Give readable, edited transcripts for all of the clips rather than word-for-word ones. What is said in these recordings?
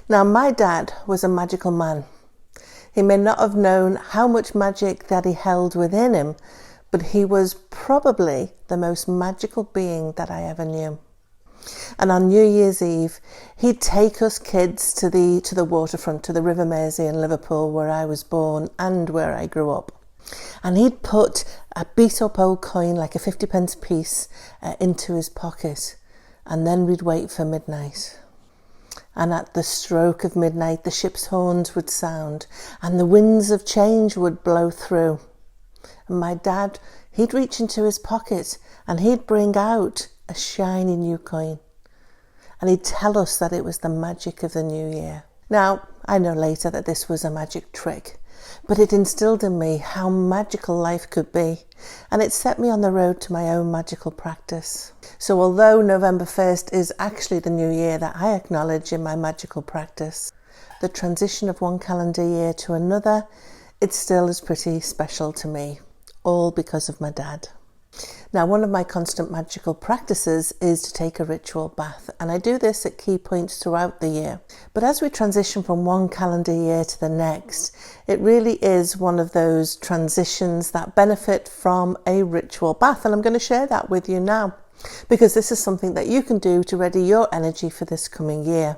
Now, my dad was a magical man. He may not have known how much magic that he held within him, but he was probably the most magical being that I ever knew. And on New Year's Eve, he'd take us kids to the waterfront, to the River Mersey in Liverpool, where I was born and where I grew up. And he'd put a beat up old coin, like a 50p piece, into his pocket. And then we'd wait for midnight. And at the stroke of midnight, the ship's horns would sound and the winds of change would blow through. And my dad, he'd reach into his pocket and he'd bring out a shiny new coin. And he'd tell us that it was the magic of the new year. Now, I know later that this was a magic trick, but it instilled in me how magical life could be, and it set me on the road to my own magical practice. So although November 1st is actually the new year that I acknowledge in my magical practice, the transition of one calendar year to another, it still is pretty special to me, all because of my dad. Now, one of my constant magical practices is to take a ritual bath, and I do this at key points throughout the year. But as we transition from one calendar year to the next, it really is one of those transitions that benefit from a ritual bath, and I'm going to share that with you now, because this is something that you can do to ready your energy for this coming year.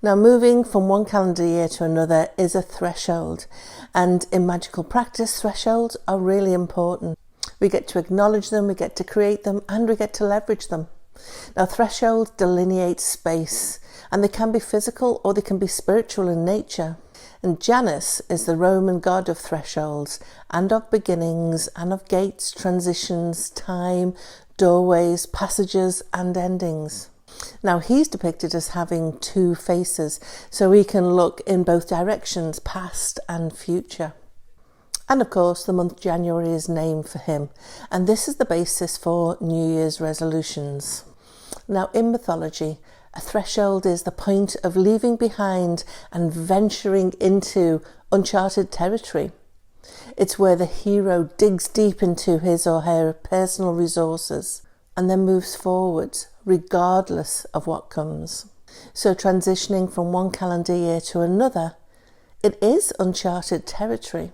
Now, moving from one calendar year to another is a threshold, and in magical practice, thresholds are really important. We get to acknowledge them, we get to create them, and we get to leverage them. Now, thresholds delineate space, and they can be physical or they can be spiritual in nature. And Janus is the Roman god of thresholds and of beginnings and of gates, transitions, time, doorways, passages, and endings. Now, he's depicted as having two faces, so he can look in both directions, past and future. And of course, the month January is named for him, and this is the basis for New Year's resolutions. Now, in mythology, a threshold is the point of leaving behind and venturing into uncharted territory. It's where the hero digs deep into his or her personal resources and then moves forwards, regardless of what comes. So transitioning from one calendar year to another, it is uncharted territory.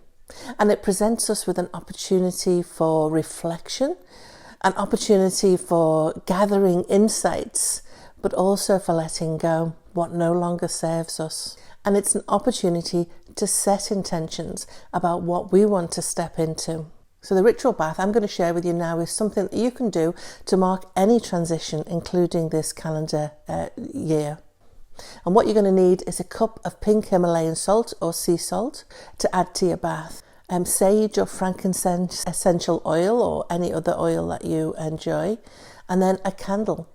And it presents us with an opportunity for reflection, an opportunity for gathering insights, but also for letting go what no longer serves us. And it's an opportunity to set intentions about what we want to step into. So the ritual bath I'm going to share with you now is something that you can do to mark any transition, including this calendar year. And what you're going to need is a cup of pink Himalayan salt or sea salt to add to your bath. Sage or frankincense essential oil or any other oil that you enjoy. And then a candle.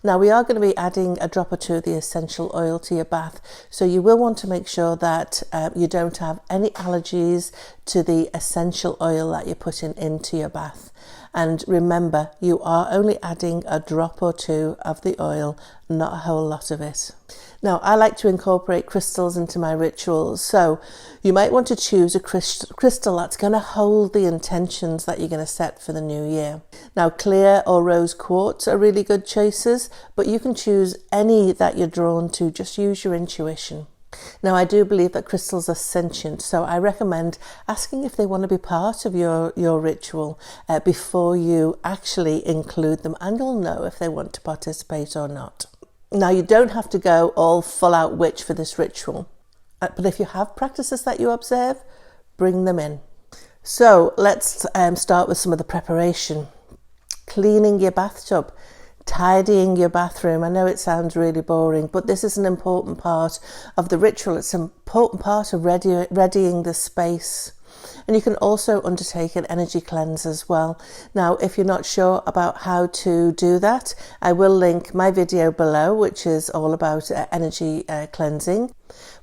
Now, we are going to be adding a drop or two of the essential oil to your bath. So you will want to make sure that you don't have any allergies to the essential oil that you're putting into your bath. And remember, you are only adding a drop or two of the oil, not a whole lot of it. Now, I like to incorporate crystals into my rituals, so you might want to choose a crystal that's going to hold the intentions that you're going to set for the new year. Now, clear or rose quartz are really good choices, but you can choose any that you're drawn to. Just use your intuition. Now, I do believe that crystals are sentient, so I recommend asking if they want to be part of your ritual before you actually include them, and you'll know if they want to participate or not. Now, you don't have to go all full-out witch for this ritual, but if you have practices that you observe, bring them in. So let's start with some of the preparation. Cleaning your bathtub, tidying your bathroom. I know it sounds really boring, but this is an important part of the ritual. It's an important part of readying the space. And you can also undertake an energy cleanse as well. Now, if you're not sure about how to do that, I will link my video below, which is all about energy cleansing.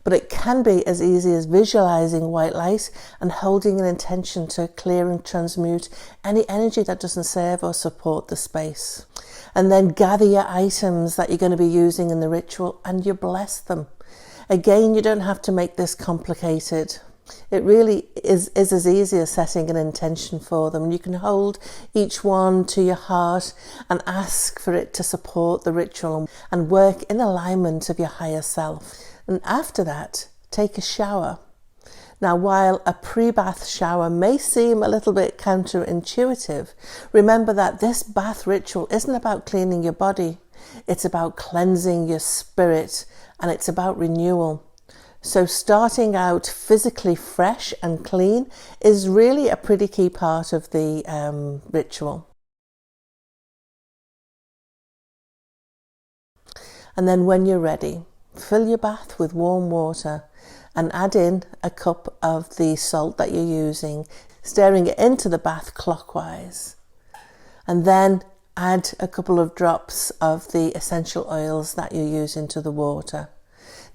But it can be as easy as visualizing white light and holding an intention to clear and transmute any energy that doesn't serve or support the space. And then gather your items that you're going to be using in the ritual and you bless them. Again, you don't have to make this complicated. It really is as easy as setting an intention for them. You can hold each one to your heart and ask for it to support the ritual and work in alignment of your higher self. And after that, take a shower. Now, while a pre-bath shower may seem a little bit counterintuitive, remember that this bath ritual isn't about cleaning your body. It's about cleansing your spirit, and it's about renewal. So starting out physically fresh and clean is really a pretty key part of the ritual. And then when you're ready, fill your bath with warm water and add in a cup of the salt that you're using, stirring it into the bath clockwise. And then add a couple of drops of the essential oils that you're using to the water.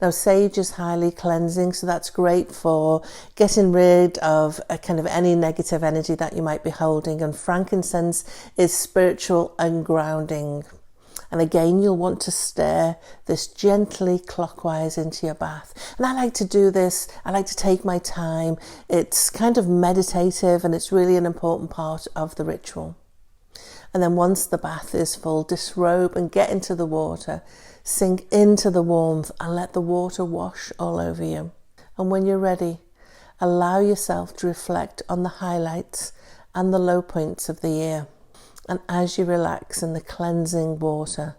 Now, sage is highly cleansing, so that's great for getting rid of any negative energy that you might be holding. And frankincense is spiritual and grounding. And again, you'll want to stir this gently clockwise into your bath. And I like to do this. I like to take my time. It's kind of meditative, and it's really an important part of the ritual. And then once the bath is full, disrobe and get into the water. Sink into the warmth and let the water wash all over you. And when you're ready, allow yourself to reflect on the highlights and the low points of the year. And as you relax in the cleansing water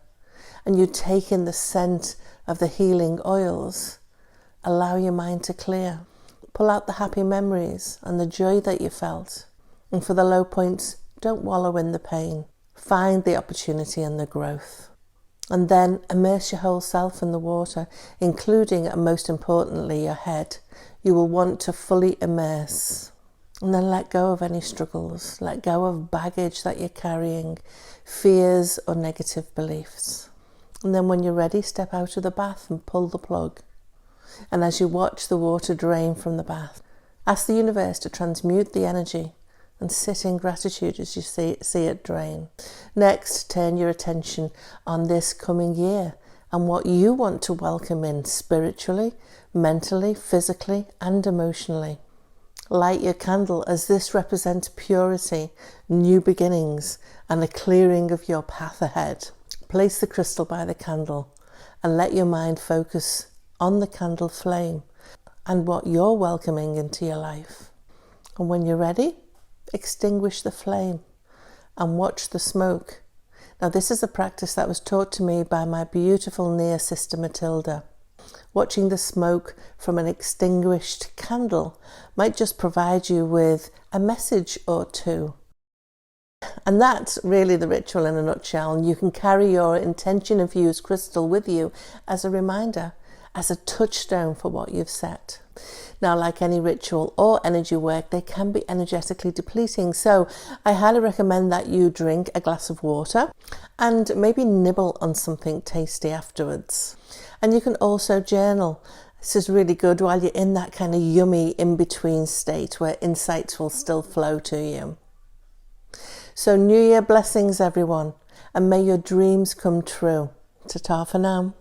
and you take in the scent of the healing oils, allow your mind to clear. Pull out the happy memories and the joy that you felt. And for the low points, don't wallow in the pain. Find the opportunity and the growth. And then immerse your whole self in the water, including and most importantly your head. You will want to fully immerse. And then let go of any struggles. Let go of baggage that you're carrying, fears or negative beliefs. And then when you're ready, step out of the bath and pull the plug. And as you watch the water drain from the bath, ask the universe to transmute the energy and sit in gratitude as you see it drain. Next, turn your attention on this coming year and what you want to welcome in spiritually, mentally, physically, and emotionally. Light your candle as this represents purity, new beginnings, and a clearing of your path ahead. Place the crystal by the candle and let your mind focus on the candle flame and what you're welcoming into your life. And when you're ready, extinguish the flame and watch the smoke. Now, this is a practice that was taught to me by my beautiful near sister Matilda. Watching the smoke from an extinguished candle might just provide you with a message or two. And that's really the ritual in a nutshell. And you can carry your intention infused crystal with you as a reminder, as a touchstone for what you've set. Now, like any ritual or energy work, they can be energetically depleting. So I highly recommend that you drink a glass of water and maybe nibble on something tasty afterwards. And you can also journal. This is really good while you're in that kind of yummy in-between state where insights will still flow to you. So New Year blessings, everyone, and may your dreams come true. Ta-ta for now.